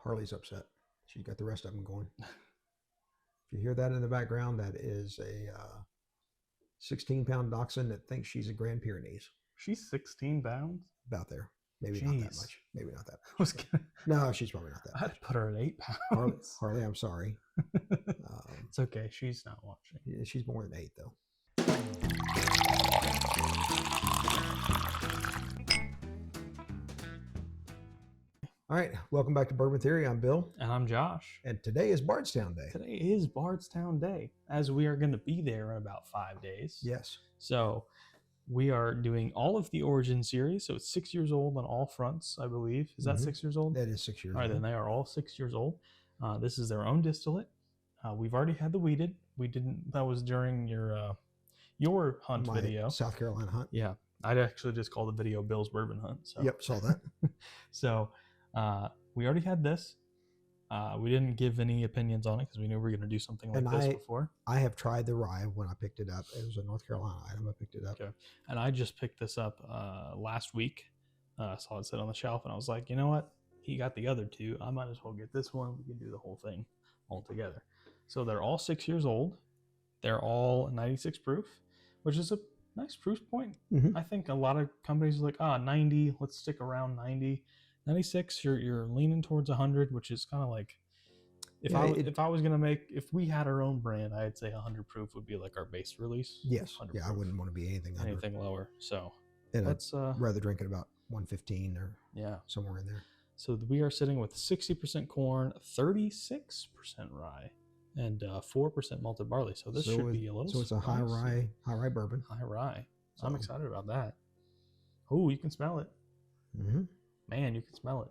Harley's upset. She's got the rest of them going. If you hear that in the background, that is a 16-pound dachshund that thinks she's a Grand Pyrenees. She's 16 pounds? About there. Maybe not that much. Maybe not that much. No, she's probably not that much. I'd put her at 8 pounds. Harley, I'm sorry. It's okay. She's not watching. Yeah, she's more than 8, though. All right. Welcome back to Bourbon Theory. I'm Bill. And I'm Josh. And today is Bardstown Day. Today is Bardstown Day, as we are going to be there in about 5 days. Yes. So we are doing all of the Origin series. So it's 6 years old on all fronts, I believe. Is that 6 years old? That is 6 years old. All right, then they are all 6 years old. This is their own distillate. We've already had the weeded. We didn't. That was during your hunt video. South Carolina hunt. Yeah, I'd actually just call the video Bill's Bourbon Hunt. So. Yep, saw that. So we already had this. We didn't give any opinions on it because we knew we were going to do something like this before. I have tried the rye when I picked it up. It was a North Carolina item. I picked it up. Okay. And I just picked this up last week. Saw it sit on the shelf, and I was like, you know what? He got the other two. I might as well get this one. We can do the whole thing all together. So they're all 6 years old. They're all 96 proof, which is a nice proof point. I think a lot of companies are like, 90, let's stick around 90. 96, you're leaning towards 100, which is kind of like, if I was gonna if we had our own brand, I'd say 100 proof would be like our base release. Yes. Yeah, I wouldn't want to be anything lower. So let's rather drink at about 115 or somewhere in there. So we are sitting with 60% corn, 36% rye, and 4% malted barley. So this should be a little. So it's a high rye bourbon. High rye. So I'm excited about that. Oh, you can smell it. Man, you can smell it.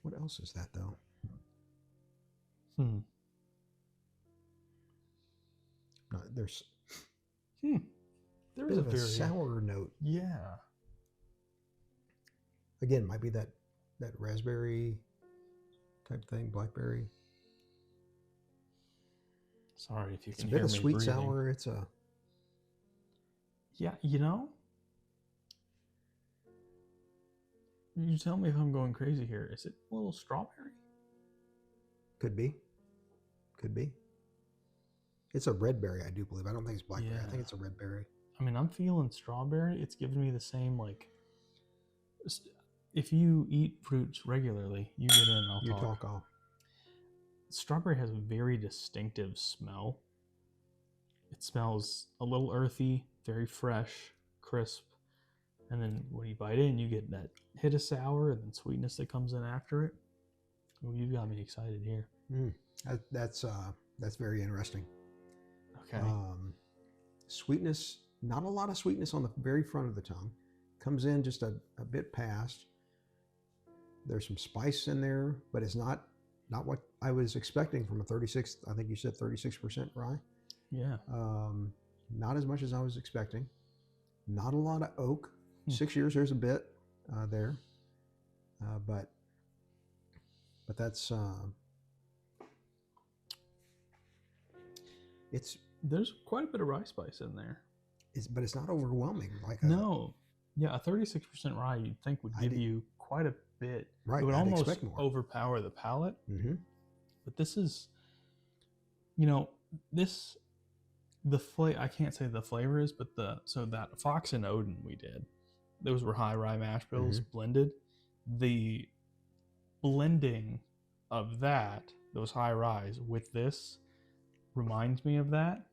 What else is that, though? No, there's there is a very sour note. Yeah. Again, might be that raspberry type thing, blackberry. Sorry if you can hear me. It's a bit of sweet breathing. Sour. It's a. Yeah, you know. You tell me if I'm going crazy here. Is it a little strawberry? Could be. Could be. It's a red berry, I do believe. I don't think it's blackberry. Yeah. I think it's a red berry. I mean, I'm feeling strawberry. It's giving me the same, like, if you eat fruits regularly, you get in, I'll talk. Off. Strawberry has a very distinctive smell. It smells a little earthy, very fresh, crisp. And then when you bite in, you get that hit of sour and then sweetness that comes in after it. Oh, you've got me excited here. That's very interesting. Okay. Sweetness, not a lot of sweetness on the very front of the tongue. Comes in just a bit past. There's some spice in there, but it's not what I was expecting from a 36. I think you said 36% rye. Yeah. Not as much as I was expecting. Not a lot of oak. 6 years, there's a bit there, but that's there's quite a bit of rye spice in there. But it's not overwhelming. Yeah, a 36% rye you'd think would give you quite a bit. Right, it would I'd almost overpower the palate. But this is, I can't say the flavor is, but that Fox and Odin we did, those were high rye mash bills blended. The blending of those high ryes with this reminds me of that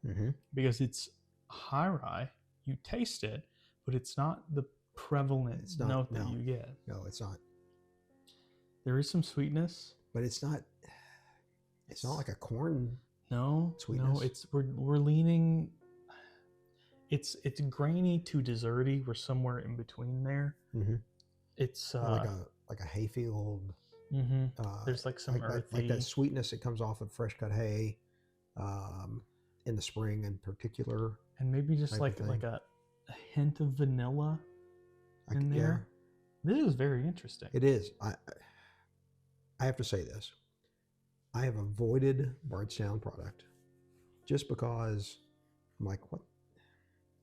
because it's high rye. You taste it, but it's not the prevalent note that you get. No, it's not. There is some sweetness, but it's not like a corn. No, sweetness. No, it's we're leaning. It's grainy to desserty. We're somewhere in between there. It's like a hayfield. There's like some earthy, like that sweetness that comes off of fresh cut hay, in the spring in particular, and maybe just like a hint of vanilla in there. Yeah. This is very interesting. It is. I have to say this. I have avoided Bardstown product just because I'm like, what?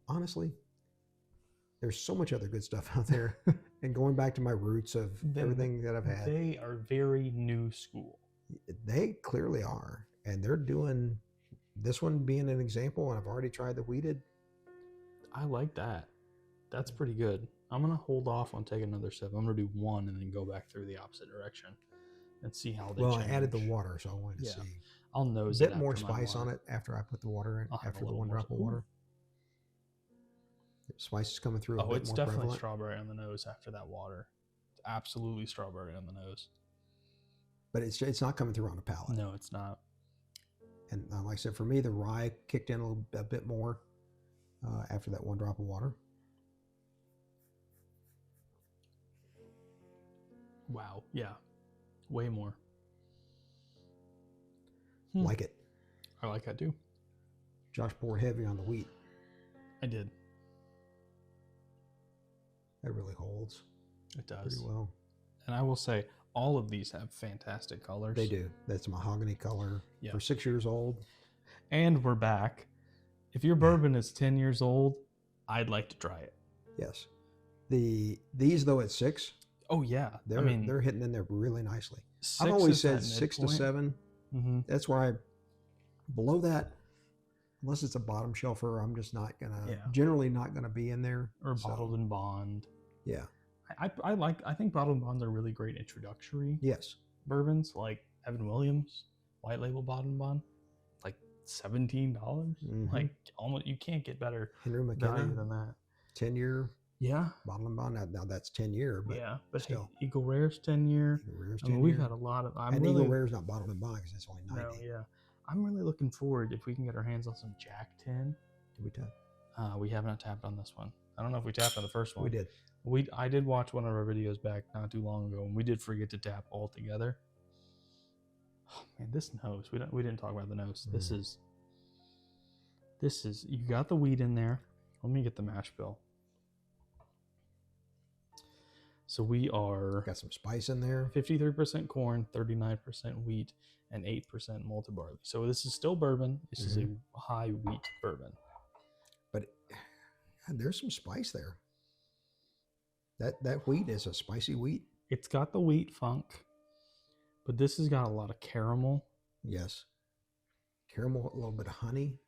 Honestly, there's so much other good stuff out there. And going back to my roots of everything that I've had, They are very new school. they clearly are, and they're doing this one being an example. And I've already tried the wheated. I like that. That's pretty good. I'm gonna hold off on taking another sip. I'm gonna do one and then go back through the opposite direction and see how they Well, change. I added the water, so I wanted to see. I'll nose a it. bit more after my spice on water. it after I put the water in. I'll have a After the little one more drop of water, the spice is coming through. Oh, it's more definitely prevalent. strawberry on the nose after that water. It's absolutely strawberry on the nose. But it's not coming through on the palate. No, it's not. And like I said, for me, the rye kicked in a bit more after that one drop of water. Wow. Yeah. Way more. Like it. I like that too. Josh poured heavy on the wheat. I did. That really holds. It does. Pretty well. And I will say, all of these have fantastic colors. They do. That's mahogany color. Yeah. For 6 years old. And we're back. If your bourbon is 10 years old, I'd like to try it. Yes. These though at 6. Oh yeah. They're hitting in there really nicely. 6 I've always is said that 6 to midpoint. 7. Mm-hmm. That's where below that, unless it's a bottom shelfer, I'm just not gonna. Generally, not gonna be in there. Or bottled and bond. Yeah. I think bottled and bonds are really great introductory Yes. bourbons, like Evan Williams, white label bottled and bond, like $17. Mhm. Like almost, you can't get better Henry value McKenna, than that. 10-year Yeah. bottle and bond. Now that's 10-year, but Yeah, but still. hey, Eagle Rare's 10-year. Eagle Rare's I mean, 10 we've year. had a lot of. I'm and really, Eagle Rare's not bottled and bond because it's only 90. no, yeah. I'm really looking forward if we can get our hands on some Jack 10. Did we tap? We have not tapped on this one. I don't know if we tapped on the first one. We did. I did watch one of our videos back not too long ago, and we did forget to tap altogether. Oh man, this nose. We didn't talk about the nose. This is you got the wheat in there. Let me get the mash bill. So we are Got some spice in there. 53% corn, 39% wheat, and 8% malted barley. So this is still bourbon. This is a high wheat bourbon. But there's some spice there. That wheat is a spicy wheat. It's got the wheat funk, but this has got a lot of caramel. Yes. Caramel, a little bit of honey.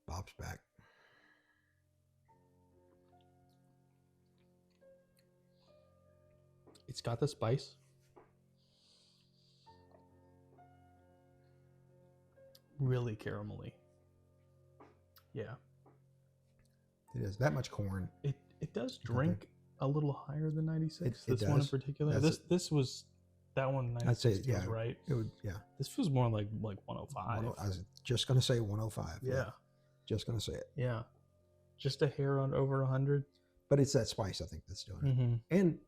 Bob's back. It's got the spice. Really caramelly. Yeah. It is that much corn. It does drink a little higher than 96. It This one in does. particular. That's This was that one 96 I'd say, feels yeah, right. It would, yeah. This feels more like 105. I was just gonna say 105. Yeah. Just gonna say it. Yeah. Just a hair on over 100. But it's that spice I think that's doing it. Mm-hmm. And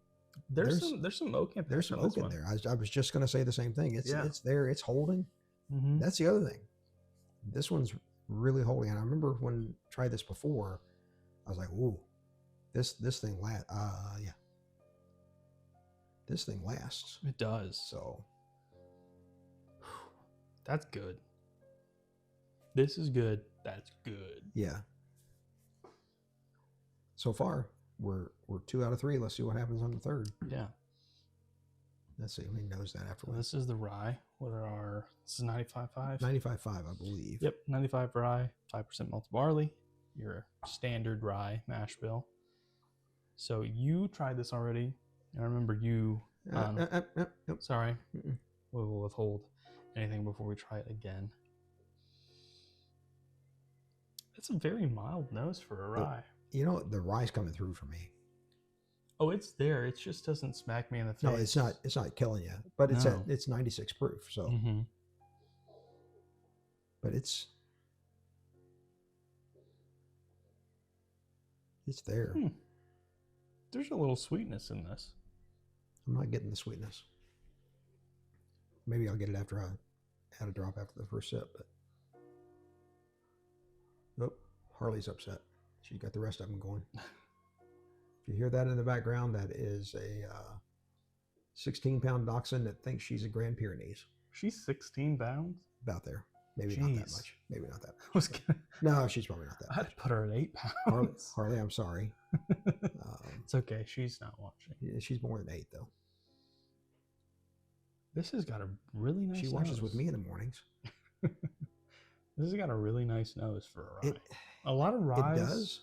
There's some oak in there's some oak in there. I was just gonna say the same thing. It's there. It's holding. Mm-hmm. That's the other thing. This one's really holding. And I remember when I tried this before, I was like, "Ooh, this thing lasts." Yeah, this thing lasts. It does. So that's good. This is good. That's good. yeah. So far, we're 2 out of 3. Let's see what happens on the third. Yeah. Let's see. He knows that So afterwards. this is the rye. This is 95.5. 95.5, I believe. Yep, 95 rye, 5% malted barley. Your standard rye mash bill. So you tried this already. I remember you. Nope. Sorry, Mm-mm. we will withhold anything before we try it again. It's a very mild nose for a rye. You know, the rye's coming through for me. Oh, it's there. It just doesn't smack me in the face. No, it's not. It's not killing you, but it's No. it's 96 proof. So, Mm-hmm. but it's there. There's a little sweetness in this. I'm not getting the sweetness. Maybe I'll get it after I add a drop after the first sip. But nope, Harley's upset. She's got the rest of them going. If you hear that in the background, that is a 16-pound dachshund that thinks she's a Grand Pyrenees. She's 16 pounds. About there. Maybe not that Jeez. much. Maybe not that I was gonna, No, she's probably not that I'd much. put her at 8 Harley, pounds. Harley, I'm sorry. It's okay. She's not watching. Yeah, she's more than 8, though. This has got a really nice She watches nose. with me in the mornings. This has got a really nice nose for a rye. It, A lot of ryes. it does.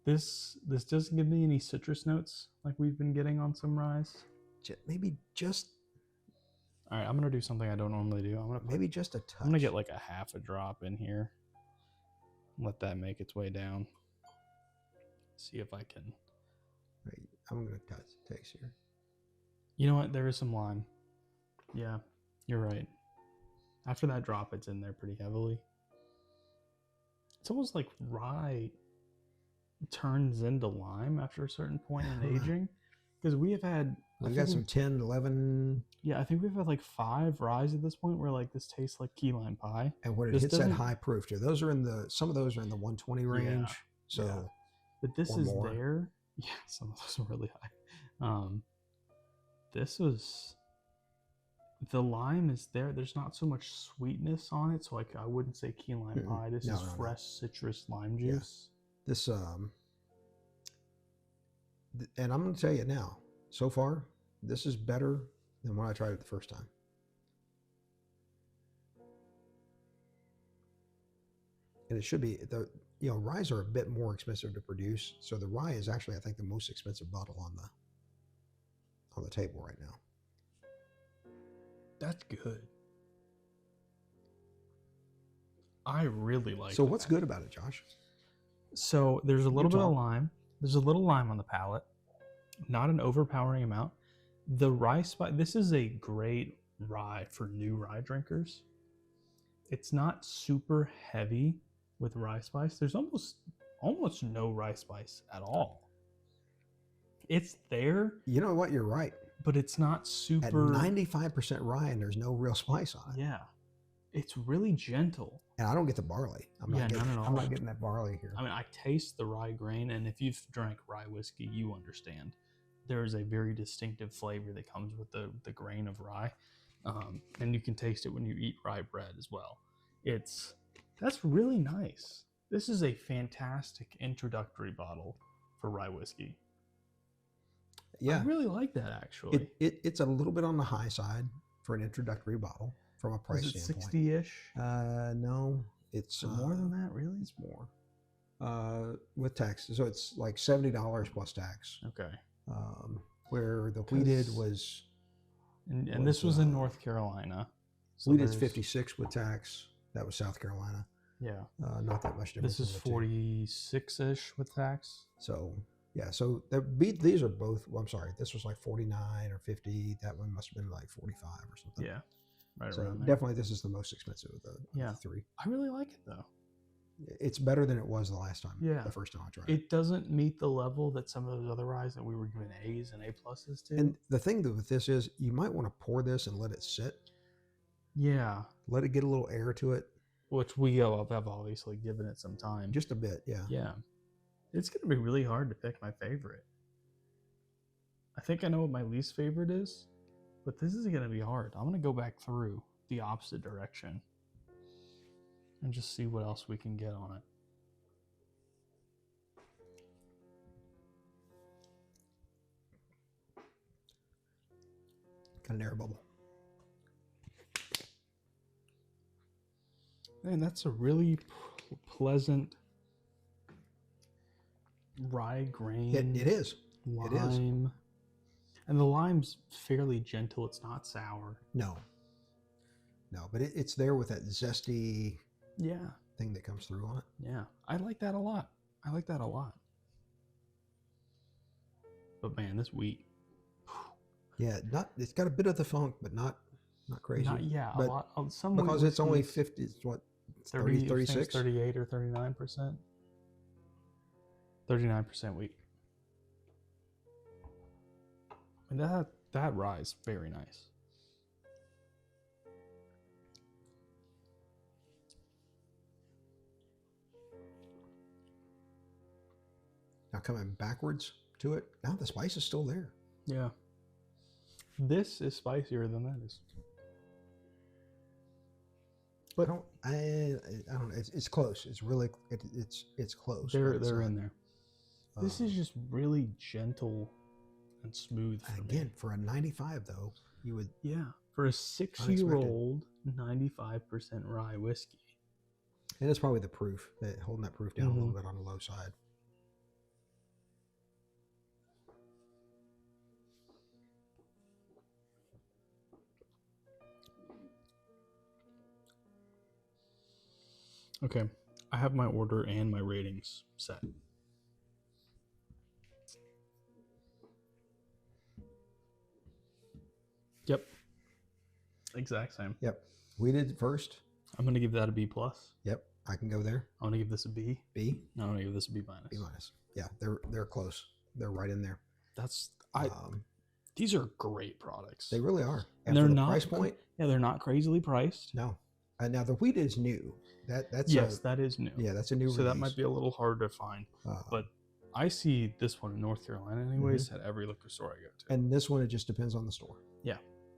This doesn't give me any citrus notes like we've been getting on some ryes. Maybe just All right, I'm gonna do something I don't normally do. maybe just a touch. I'm gonna get like a half a drop in here. Let that make its way down. See if I can. Right, I'm gonna taste here. You know what? There is some lime. Yeah, you're right. After that drop, it's in there pretty heavily. It's almost like rye turns into lime after a certain point in aging. Because we have had... We've got some 10, 11... Yeah, I think we've had like 5 ryes at this point where like this tastes like key lime pie. And when it This hits that doesn't- high proof, too. Those are in the... Some of those are in the 120 range. Yeah, So... yeah. But this or is more. there. Yeah, some of those are really high. This was... The lime is there. There's not so much sweetness on it, so like I wouldn't say key lime Mm-mm. pie. This No, is no, no. fresh citrus lime Yeah. juice. This... And I'm going to tell you now, so far, this is better than when I tried it the first time. And it should be, ryes are a bit more expensive to produce. So the rye is actually, I think, the most expensive bottle on the table right now. That's good. I really like So that. what's good about it, Josh? So there's a little bit of talk. lime. There's a little lime on the palate. Not an overpowering amount. The rye spice, this is a great rye for new rye drinkers. It's not super heavy with rye spice. There's almost no rye spice at all. It's there, You know what? You're right. but it's not At super 95% rye, and there's no real spice on it. Yeah. It's really gentle. And I don't get the barley. I'm Yeah, none at all. I'm not getting that barley here. I mean, I taste the rye grain, and if you've drank rye whiskey, you understand. There is a very distinctive flavor that comes with the grain of rye, and you can taste it when you eat rye bread as well. That's really nice. This is a fantastic introductory bottle for rye whiskey. Yeah. I really like that, actually. It's a little bit on the high side for an introductory bottle from a price Is it standpoint. 60-ish? No, it's More than that, really? It's more with tax. So it's like $70 plus tax. Okay. Where the wheated 'Cause- was And this was in North Carolina. So wheated's there's- 56 with tax. That was South Carolina. Yeah. Not that much difference. This is in the two. 46-ish with tax. So yeah, so these are both. Well, I'm sorry, this was like 49 or 50. That one must have been like 45 or something. Yeah. Right So around there. definitely, this is the most expensive of the Yeah. 3. I really like it, though. It's better than it was the last time. Yeah. The first time I tried it. It doesn't meet the level that some of those other ryes that we were giving A's and A+ to. And the thing with this is, you might want to pour this and let it sit. yeah. Let it get a little air to it, Which we have obviously given it some time. just a bit. Yeah. Yeah. It's going to be really hard to pick my favorite. I think I know what my least favorite is, but this is going to be hard. I'm going to go back through the opposite direction and just see what else we can get on it. Got an air bubble. Man, that's a really pleasant rye grain. It is. Lime. It is. And the lime's fairly gentle. It's not sour. No, but it's there with that zesty Yeah. thing that comes through on it. Yeah. I like that a lot. But man, this wheat. Yeah, it's got a bit of the funk, but not crazy. A But lot. Some because wheat it's only whiskeys, 50. It's what 30, 30, 36. 38 or 39%. 39% wheat. And that rye is very nice. Now coming backwards to it, now the spice is still there. Yeah. This is spicier than that is. But I don't know. It's close. It's really it's close. They're in there. This is just really gentle and smooth. And again, for a 95 though, you would for a 6-year-old 95% rye whiskey. And it's probably the proof, that holding that proof down a little bit on the low side. Okay, I have my order and my ratings set. Yep. Exact same. Yep. We did first. I'm going to give that a B+. Yep. I can go there. I'm going to give this a B. B? No, I'm going to give this a B-. B-. Yeah, they're close. They're right in there. These are great products. They really are. And they're not price point. Yeah, they're not crazily priced. No. Now the wheat is new. That is new. Yeah, that's a new. So release. That might be a little hard to find. But I see this one in North Carolina, anyways, at every liquor store I go to. And this one, it just depends on the store. Yeah,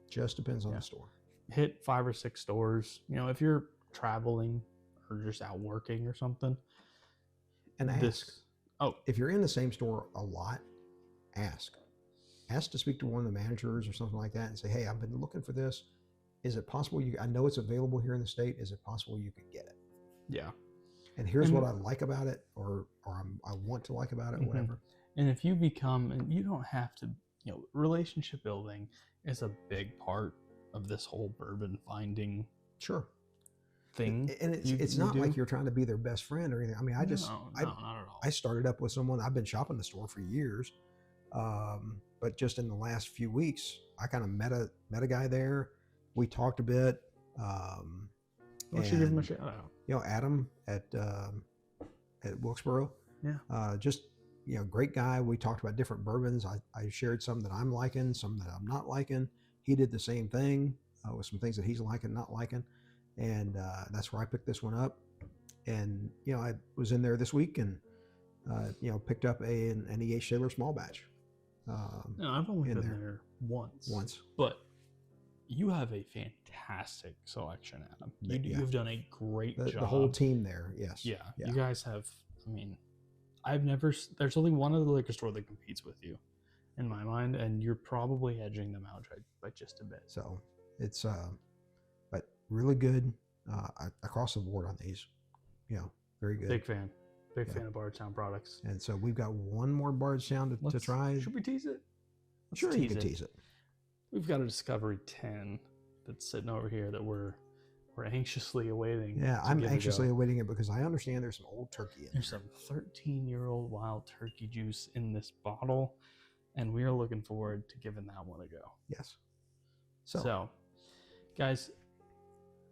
just depends on the store. Hit 5 or 6 stores. You know, if you're traveling or just out working or something. And ask. If you're in the same store a lot, ask to speak to one of the managers or something like that, and say, "Hey, I've been looking for this. Is it possible I know it's available here in the state. Is it possible you could get it?" Yeah. And here's what I like about it, or I want to like about it, whatever. And if you and you don't have to, relationship building is a big part of this whole bourbon finding thing. And it's not like you're trying to be their best friend or anything. I mean, not at all. I started up with someone. I've been shopping the store for years, but just in the last few weeks, I kind of met a guy there. We talked a bit. Why don't you give him a shout out? Adam at Wilkesboro. Yeah. Just great guy. We talked about different bourbons. I shared some that I'm liking, some that I'm not liking. He did the same thing with some things that he's liking, not liking. And that's where I picked this one up. And, I was in there this week and, picked up an E.H. Sailor small batch. No, I've only been there once. But you have a fantastic selection, Adam. You've done a great job. The whole team there, yes. Yeah. You guys have, there's only one other liquor store that competes with you in my mind, and you're probably edging them out by just a bit. So it's, but really good across the board on these. Very good. Big fan of Bardstown products. And so we've got one more Bardstown to try. Should we tease it? Sure, you can tease it. We've got a Discovery 10 that's sitting over here that we're anxiously awaiting. Yeah, I'm anxiously awaiting it because I understand there's some old turkey in there. There's some 13-year-old wild turkey juice in this bottle, and we are looking forward to giving that one a go. Yes. So guys,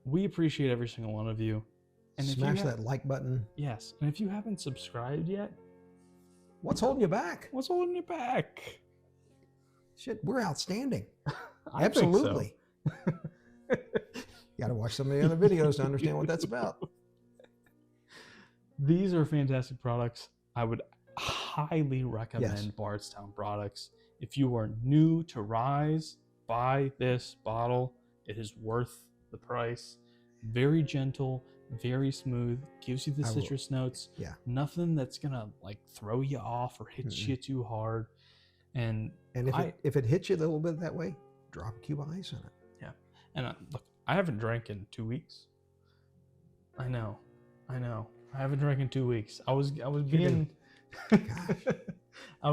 we appreciate every single one of you. And smash that like button. Yes. And if you haven't subscribed yet, what's holding you back? What's holding you back? Shit, we're outstanding. I Absolutely. Think so. You got to watch some of the other videos to understand what that's about. These are fantastic products. I would highly recommend Bardstown products. If you are new to Rise, buy this bottle. It is worth the price. Very gentle, very smooth, gives you the citrus notes. Yeah. Nothing that's gonna throw you off or hit you too hard. And if it hits you a little bit that way, drop a cube of ice in it. Yeah. And look, I haven't drank in 2 weeks. I know. I haven't drank in 2 weeks. I was being I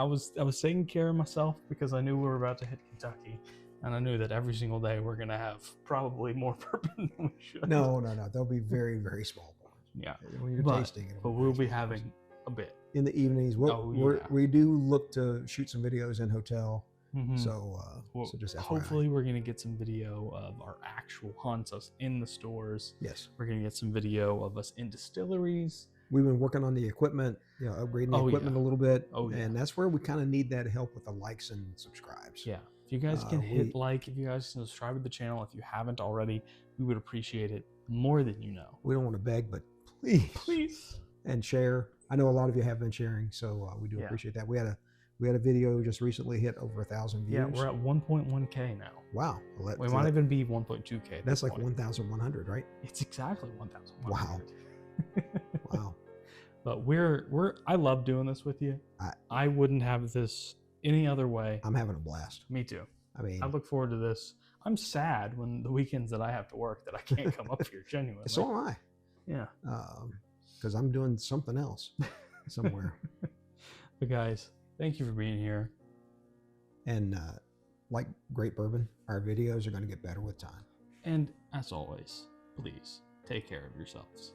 was taking care of myself because I knew we were about to hit Kentucky. And I knew that every single day we're going to have probably more bourbon than we should. No. They'll be very, very small bars. Yeah. When you're tasting it. But we'll be having a bit. In the evenings. We do look to shoot some videos in hotel. Mm-hmm. So just FYI. Hopefully we're going to get some video of our actual hunts, us in the stores. Yes. We're going to get some video of us in distilleries. We've been working on the equipment, upgrading the equipment a little bit. And that's where we kind of need that help with the likes and subscribes. Yeah. If you guys can if you guys can subscribe to the channel, if you haven't already, we would appreciate it more than you know. We don't want to beg, but please. Please. And share. I know a lot of you have been sharing, so we do appreciate that. We had We had a video just recently hit over 1,000 views. Yeah, we're at 1.1K now. Wow. Well, We might even be 1.2K. That's like 1,100, right? It's exactly 1,100. Wow. Wow. But I love doing this with you. I wouldn't have this any other way. I'm having a blast. Me too. I mean, I look forward to this. I'm sad when the weekends that I have to work that I can't come up here, genuinely. So am I. Yeah. Because I'm doing something else somewhere. But guys, thank you for being here. And like great bourbon, our videos are going to get better with time. And as always, please take care of yourselves.